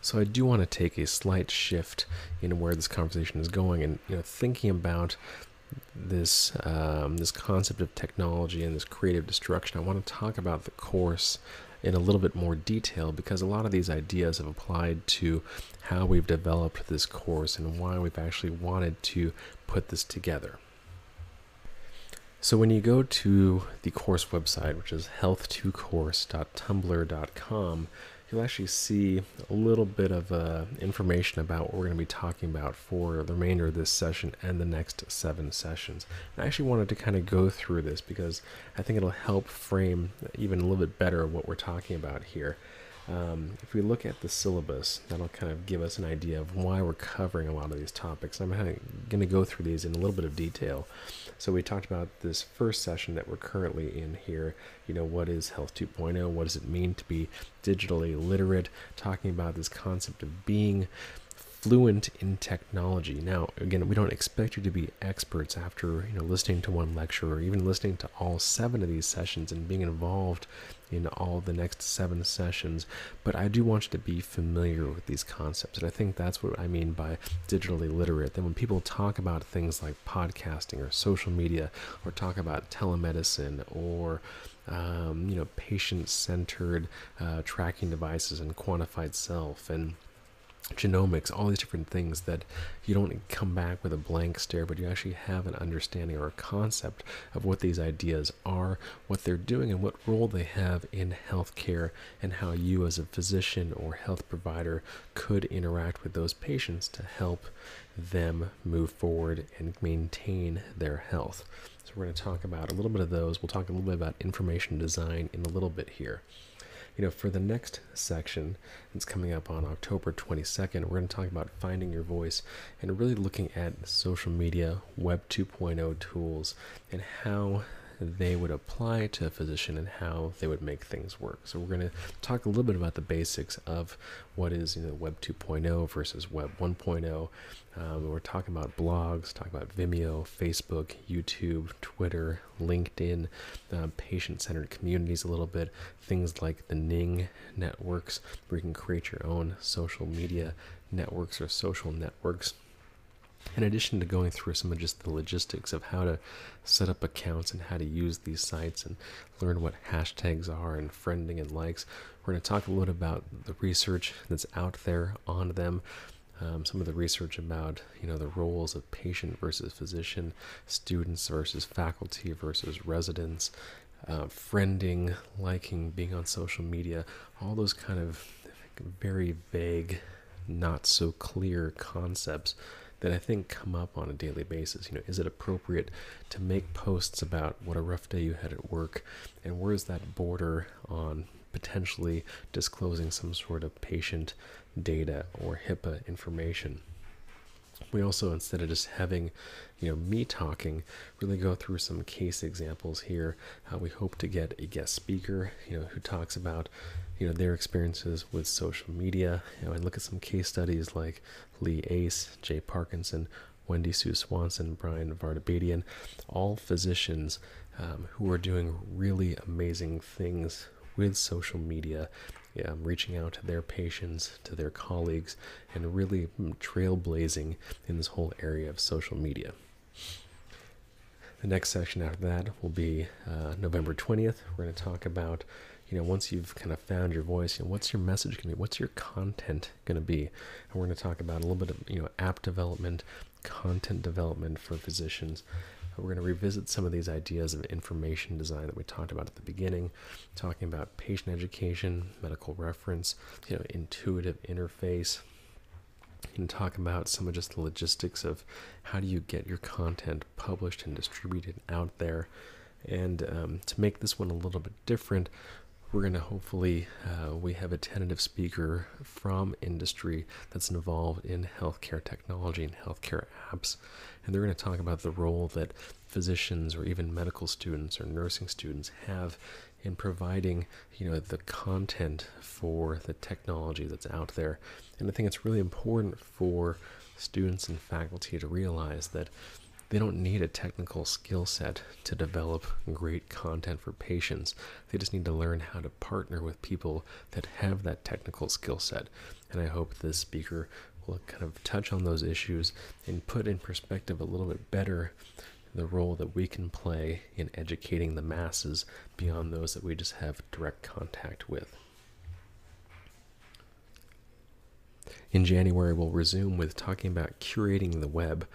So I do want to take a slight shift in where this conversation is going, and thinking about this concept of technology and this creative destruction. I want to talk about the course in a little bit more detail, because a lot of these ideas have applied to how we've developed this course and why we've actually wanted to put this together. So when you go to the course website, which is health2course.tumblr.com, you'll actually see a little bit of information about what we're going to be talking about for the remainder of this session and the next 7 sessions. And I actually wanted to kind of go through this because I think it'll help frame even a little bit better what we're talking about here. If we look at the syllabus, that'll kind of give us an idea of why we're covering a lot of these topics. I'm going to go through these in a little bit of detail. So we talked about this first session that we're currently in here. What is Health 2.0? What does it mean to be digitally literate? Talking about this concept of being fluent in technology. Now, again, we don't expect you to be experts after listening to one lecture or even listening to all 7 of these sessions and being involved in all the next 7 sessions, but I do want you to be familiar with these concepts, and I think that's what I mean by digitally literate. Then when people talk about things like podcasting or social media, or talk about telemedicine or patient-centered tracking devices and quantified self and genomics, all these different things, that you don't come back with a blank stare, but you actually have an understanding or a concept of what these ideas are, what they're doing, and what role they have in healthcare, and how you as a physician or health provider could interact with those patients to help them move forward and maintain their health. So we're going to talk about a little bit of those. We'll talk a little bit about information design in a little bit here. For the next section that's coming up on October 22nd, we're going to talk about finding your voice and really looking at social media, Web 2.0 tools, and how they would apply to a physician and how they would make things work. So we're going to talk a little bit about the basics of what is Web 2.0 versus Web 1.0. We're talking about blogs, talking about Vimeo, Facebook, YouTube, Twitter, LinkedIn, patient-centered communities a little bit, things like the Ning networks, where you can create your own social media networks or social networks. In addition to going through some of just the logistics of how to set up accounts and how to use these sites and learn what hashtags are and friending and likes, we're going to talk a little about the research that's out there on them. Some of the research about the roles of patient versus physician, students versus faculty versus residents, friending, liking, being on social media, all those kind of very vague, not so clear concepts that I think come up on a daily basis. Is it appropriate to make posts about what a rough day you had at work, and where's that border on potentially disclosing some sort of patient data or HIPAA information? We also, instead of just having me talking, really go through some case examples here. We hope to get a guest speaker who talks about their experiences with social media, and look at some case studies like Lee Ace, Jay Parkinson, Wendy Sue Swanson, Brian Vardabedian, all physicians who are doing really amazing things with social media, reaching out to their patients, to their colleagues, and really trailblazing in this whole area of social media. The next section after that will be November 20th. We're going to talk about, once you've kind of found your voice, what's your message going to be? What's your content going to be? And we're going to talk about a little bit of, app development, content development for physicians. We're going to revisit some of these ideas of information design that we talked about at the beginning, talking about patient education, medical reference, intuitive interface, and talk about some of just the logistics of how do you get your content published and distributed out there. And to make this one a little bit different, we're going to hopefully, we have a tentative speaker from industry that's involved in healthcare technology and healthcare apps. And they're going to talk about the role that physicians or even medical students or nursing students have in providing, the content for the technology that's out there. And I think it's really important for students and faculty to realize that they don't need a technical skill set to develop great content for patients. They just need to learn how to partner with people that have that technical skill set. And I hope this speaker will kind of touch on those issues and put in perspective a little bit better the role that we can play in educating the masses beyond those that we just have direct contact with. In January, we'll resume with talking about curating the web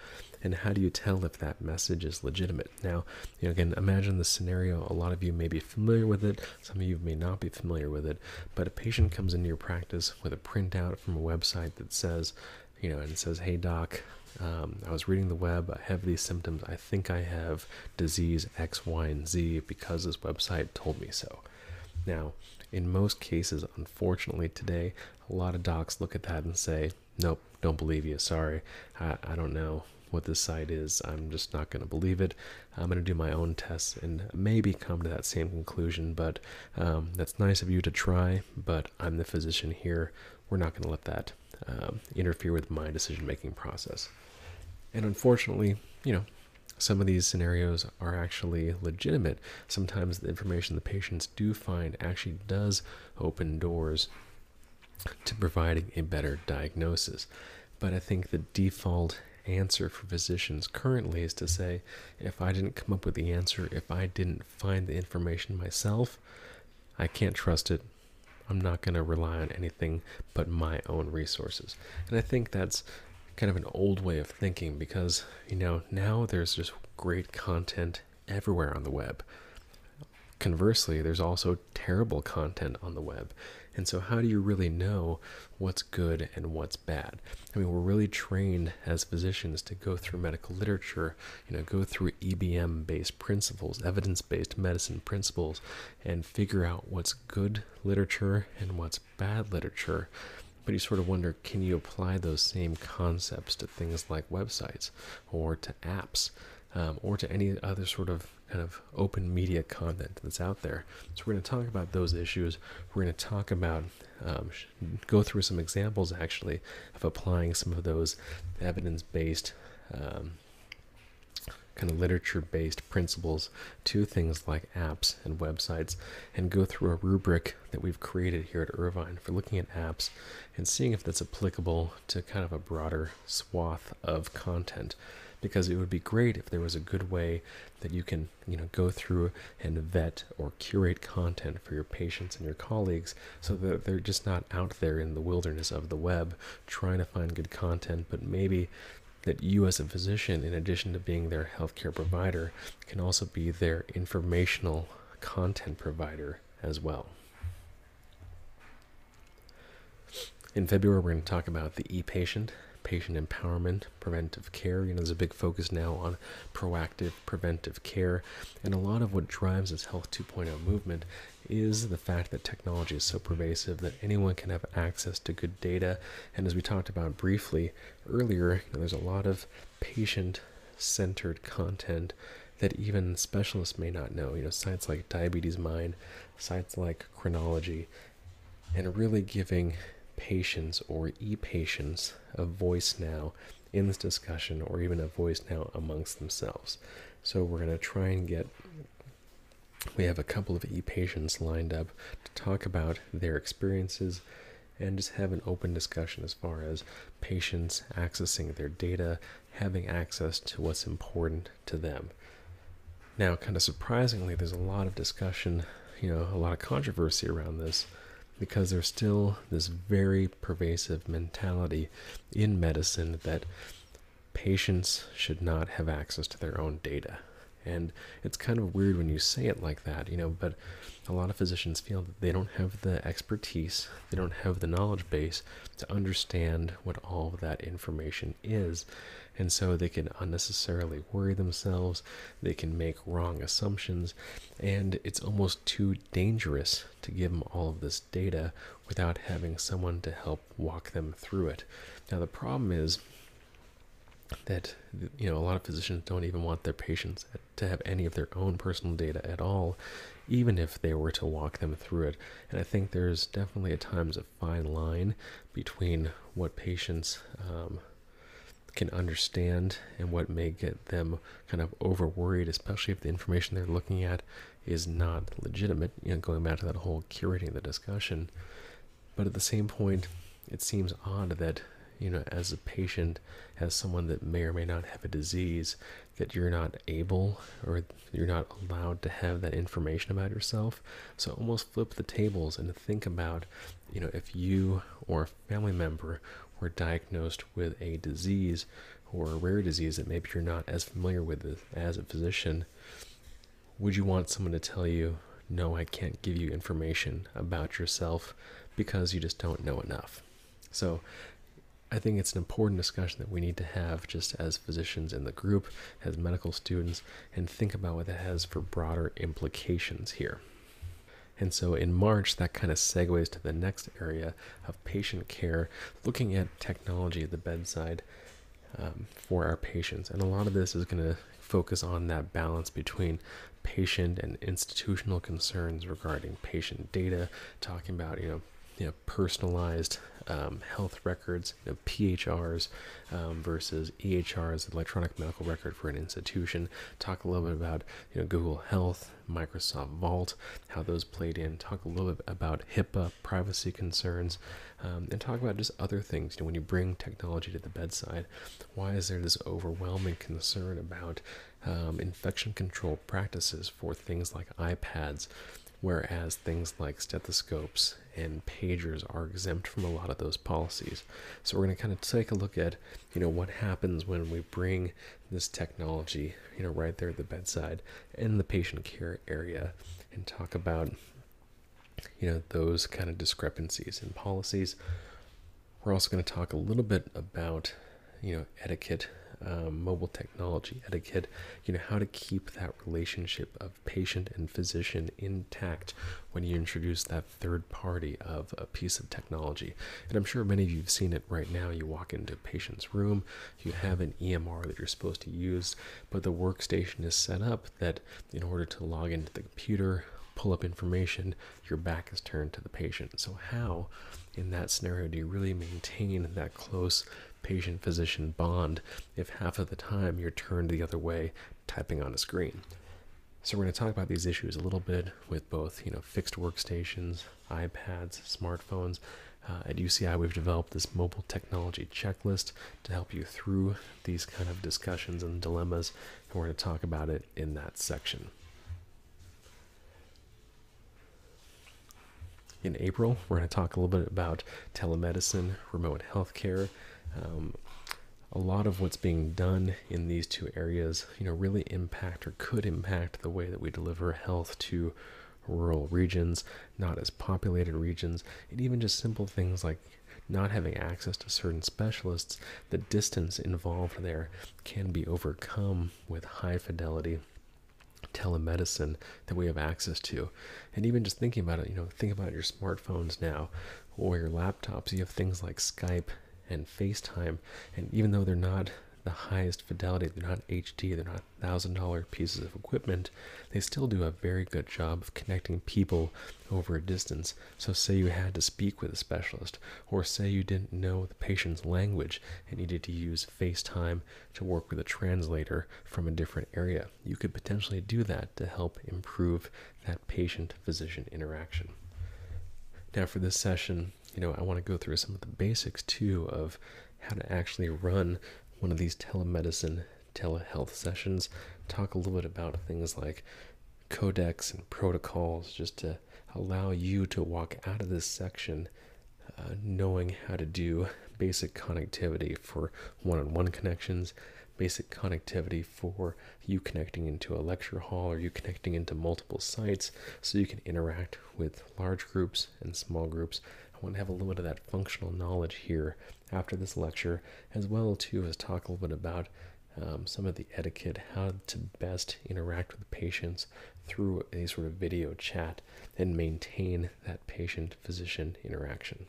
and how do you tell if that message is legitimate. Now, again, imagine the scenario. A lot of you may be familiar with it. Some of you may not be familiar with it. But a patient comes into your practice with a printout from a website that says, and says, hey, doc, I was reading the web. I have these symptoms. I think I have disease X, Y, and Z because this website told me so. Now, in most cases, unfortunately today, a lot of docs look at that and say, nope, don't believe you. Sorry, I don't know what this site is. I'm just not going to believe it. I'm going to do my own tests and maybe come to that same conclusion, but that's nice of you to try, but I'm the physician here. We're not going to let that interfere with my decision-making process. And unfortunately, some of these scenarios are actually legitimate. Sometimes the information the patients do find actually does open doors to providing a better diagnosis. But I think the default answer for physicians currently is to say, if I didn't come up with the answer, if I didn't find the information myself, I can't trust it. I'm not going to rely on anything but my own resources. And I think that's kind of an old way of thinking because, now there's just great content everywhere on the web. Conversely, there's also terrible content on the web. And so how do you really know what's good and what's bad? I mean, we're really trained as physicians to go through medical literature, go through EBM-based principles, evidence-based medicine principles, and figure out what's good literature and what's bad literature. But you sort of wonder, can you apply those same concepts to things like websites or to apps or to any other sort of kind of open media content that's out there? So we're going to talk about those issues. We're going to talk about, go through some examples actually of applying some of those evidence-based kind of literature-based principles to things like apps and websites, and go through a rubric that we've created here at Irvine for looking at apps and seeing if that's applicable to kind of a broader swath of content. Because it would be great if there was a good way that you can, go through and vet or curate content for your patients and your colleagues so that they're just not out there in the wilderness of the web trying to find good content, but maybe that you as a physician, in addition to being their healthcare provider, can also be their informational content provider as well. In February, we're going to talk about the e-patient, patient empowerment, preventive care. There's a big focus now on proactive preventive care. And a lot of what drives this Health 2.0 movement is the fact that technology is so pervasive that anyone can have access to good data. And as we talked about briefly earlier, there's a lot of patient-centered content that even specialists may not know. Sites like Diabetes Mind, sites like Chronology, and really giving patients or e-patients a voice now in this discussion, or even a voice now amongst themselves. So we're going to try and we have a couple of e-patients lined up to talk about their experiences and just have an open discussion as far as patients accessing their data, having access to what's important to them. Now, kind of surprisingly, there's a lot of discussion, a lot of controversy around this, because there's still this very pervasive mentality in medicine that patients should not have access to their own data. And it's kind of weird when you say it like that, but a lot of physicians feel that they don't have the expertise, they don't have the knowledge base to understand what all of that information is. And so they can unnecessarily worry themselves, they can make wrong assumptions, and it's almost too dangerous to give them all of this data without having someone to help walk them through it. Now, the problem is that, a lot of physicians don't even want their patients to have any of their own personal data at all, even if they were to walk them through it. And I think there's definitely at times a fine line between what patients can understand and what may get them kind of over worried, especially if the information they're looking at is not legitimate, going back to that whole curating the discussion. But at the same point, it seems odd that, as a patient, as someone that may or may not have a disease, that you're not able or you're not allowed to have that information about yourself. So almost flip the tables and think about, if you or a family member were diagnosed with a disease or a rare disease that maybe you're not as familiar with as a physician, would you want someone to tell you, no, I can't give you information about yourself because you just don't know enough? So I think it's an important discussion that we need to have just as physicians in the group, as medical students, and think about what that has for broader implications here. And so in March, that kind of segues to the next area of patient care, looking at technology at the bedside for our patients. And a lot of this is going to focus on that balance between patient and institutional concerns regarding patient data, talking about, personalized health records, PHRs versus EHRs, electronic medical record for an institution. Talk a little bit about Google Health, Microsoft Vault, how those played in. Talk a little bit about HIPAA, privacy concerns, and talk about just other things. When you bring technology to the bedside, why is there this overwhelming concern about infection control practices for things like iPads, whereas things like stethoscopes and pagers are exempt from a lot of those policies? So we're going to kind of take a look at, what happens when we bring this technology, right there at the bedside in the patient care area, and talk about, those kind of discrepancies in policies. We're also going to talk a little bit about, etiquette, mobile technology etiquette, how to keep that relationship of patient and physician intact when you introduce that third party of a piece of technology. And I'm sure many of you have seen it right now. You walk into a patient's room, you have an EMR that you're supposed to use, but the workstation is set up that in order to log into the computer, pull up information, your back is turned to the patient. So how, in that scenario, do you really maintain that close patient-physician bond if half of the time you're turned the other way typing on a screen? So we're going to talk about these issues a little bit with both, fixed workstations, iPads, smartphones. At UCI, we've developed this mobile technology checklist to help you through these kind of discussions and dilemmas, and we're going to talk about it in that section. In April, we're going to talk a little bit about telemedicine, remote healthcare. A lot of what's being done in these two areas, really impact or could impact the way that we deliver health to rural regions, not as populated regions, and even just simple things like not having access to certain specialists. The distance involved there can be overcome with high fidelity telemedicine that we have access to. And even just thinking about it, think about your smartphones now or your laptops. You have things like Skype and FaceTime, and even though they're not the highest fidelity, they're not HD, they're not $1,000 pieces of equipment, they still do a very good job of connecting people over a distance. So say you had to speak with a specialist, or say you didn't know the patient's language and needed to use FaceTime to work with a translator from a different area. You could potentially do that to help improve that patient-physician interaction. Now for this session, I want to go through some of the basics too of how to actually run one of these telemedicine, telehealth sessions. Talk a little bit about things like codecs and protocols, just to allow you to walk out of this section knowing how to do basic connectivity for one-on-one connections, basic connectivity for you connecting into a lecture hall or you connecting into multiple sites so you can interact with large groups and small groups. I want to have a little bit of that functional knowledge here after this lecture, as well too as talk a little bit about some of the etiquette, how to best interact with patients through a sort of video chat and maintain that patient-physician interaction.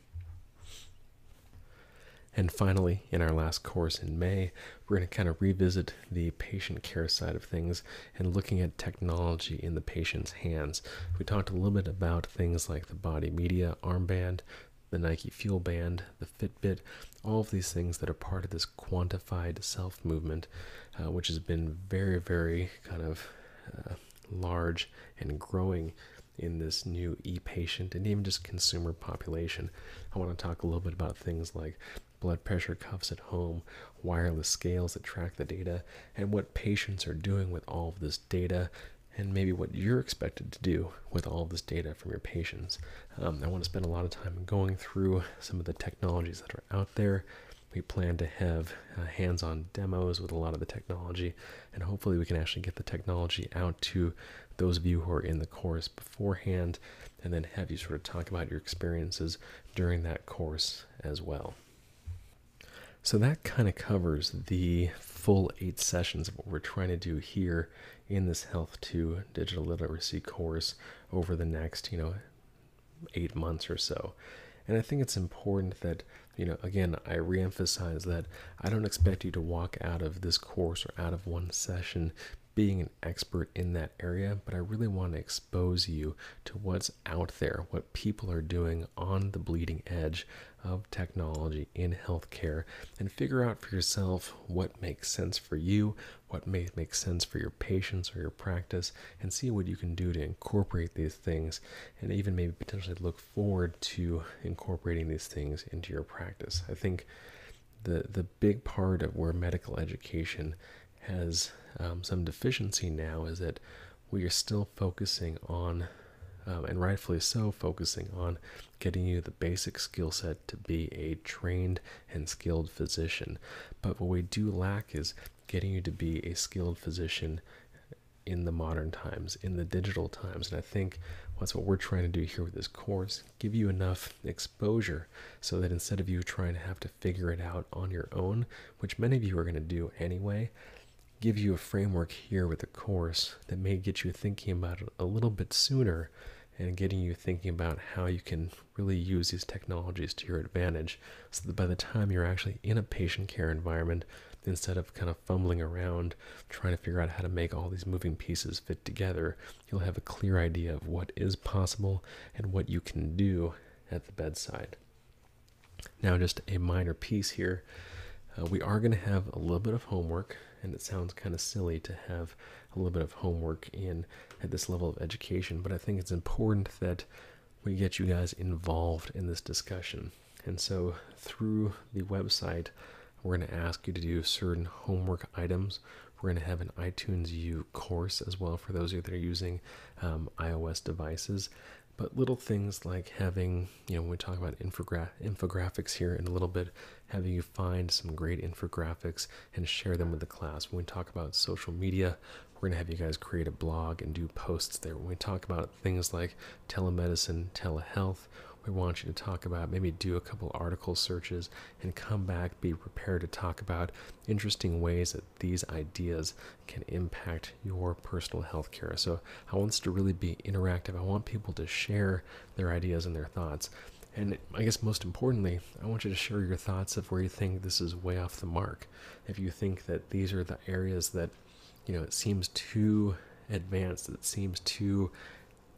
And finally, in our last course in May, we're going to kind of revisit the patient care side of things and looking at technology in the patient's hands. We talked a little bit about things like the body media armband, the Nike Fuel Band, the Fitbit, all of these things that are part of this quantified self movement, which has been very, very kind of large and growing in this new e-patient and even just consumer population. I want to talk a little bit about things like blood pressure cuffs at home, wireless scales that track the data, and what patients are doing with all of this data, and maybe what you're expected to do with all of this data from your patients. I want to spend a lot of time going through some of the technologies that are out there. We plan to have hands-on demos with a lot of the technology, and hopefully we can actually get the technology out to those of you who are in the course beforehand, and then have you sort of talk about your experiences during that course as well. So that kind of covers the full 8 sessions of what we're trying to do here in this Health 2 digital literacy course over the next, 8 months or so. And I think it's important that, again, I reemphasize that I don't expect you to walk out of this course or out of one session being an expert in that area, but I really want to expose you to what's out there, what people are doing on the bleeding edge of technology in healthcare, and figure out for yourself what makes sense for you, what may make sense for your patients or your practice, and see what you can do to incorporate these things, and even maybe potentially look forward to incorporating these things into your practice. I think the big part of where medical education has some deficiency now is that we are still focusing on, and rightfully so, focusing on getting you the basic skill set to be a trained and skilled physician. But what we do lack is getting you to be a skilled physician in the modern times, in the digital times. And I think that's what we're trying to do here with this course, give you enough exposure so that instead of you trying to have to figure it out on your own, which many of you are going to do anyway, give you a framework here with the course that may get you thinking about it a little bit sooner and getting you thinking about how you can really use these technologies to your advantage so that by the time you're actually in a patient care environment, instead of kind of fumbling around trying to figure out how to make all these moving pieces fit together, you'll have a clear idea of what is possible and what you can do at the bedside. Now, just a minor piece here. We are going to have a little bit of homework, and it sounds kind of silly to have a little bit of homework at this level of education, but I think it's important that we get you guys involved in this discussion. And so through the website, we're going to ask you to do certain homework items. We're going to have an iTunes U course as well for those of you that are using iOS devices. But little things like having, when we talk about infographics here in a little bit, having you find some great infographics and share them with the class. When we talk about social media, we're going to have you guys create a blog and do posts there. When we talk about things like telemedicine, telehealth, we want you to talk about, maybe do a couple article searches and come back, be prepared to talk about interesting ways that these ideas can impact your personal health care. So I want this to really be interactive. I want people to share their ideas and their thoughts. And I guess most importantly, I want you to share your thoughts of where you think this is way off the mark. If you think that these are the areas that, it seems too advanced, that it seems too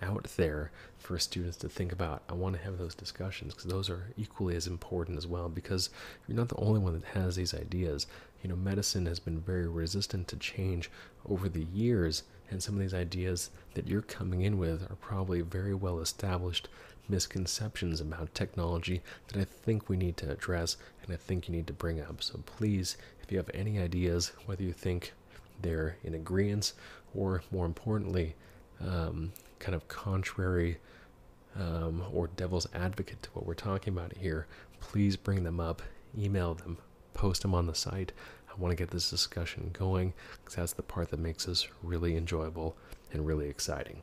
out there for students to think about, I want to have those discussions because those are equally as important as well, because you're not the only one that has these ideas. Medicine has been very resistant to change over the years, and some of these ideas that you're coming in with are probably very well established misconceptions about technology that I think we need to address and I think you need to bring up. So please, if you have any ideas, whether you think they're in agreement or more importantly, kind of contrary or devil's advocate to what we're talking about here, please bring them up, email them, post them on the site. I want to get this discussion going because that's the part that makes this really enjoyable and really exciting.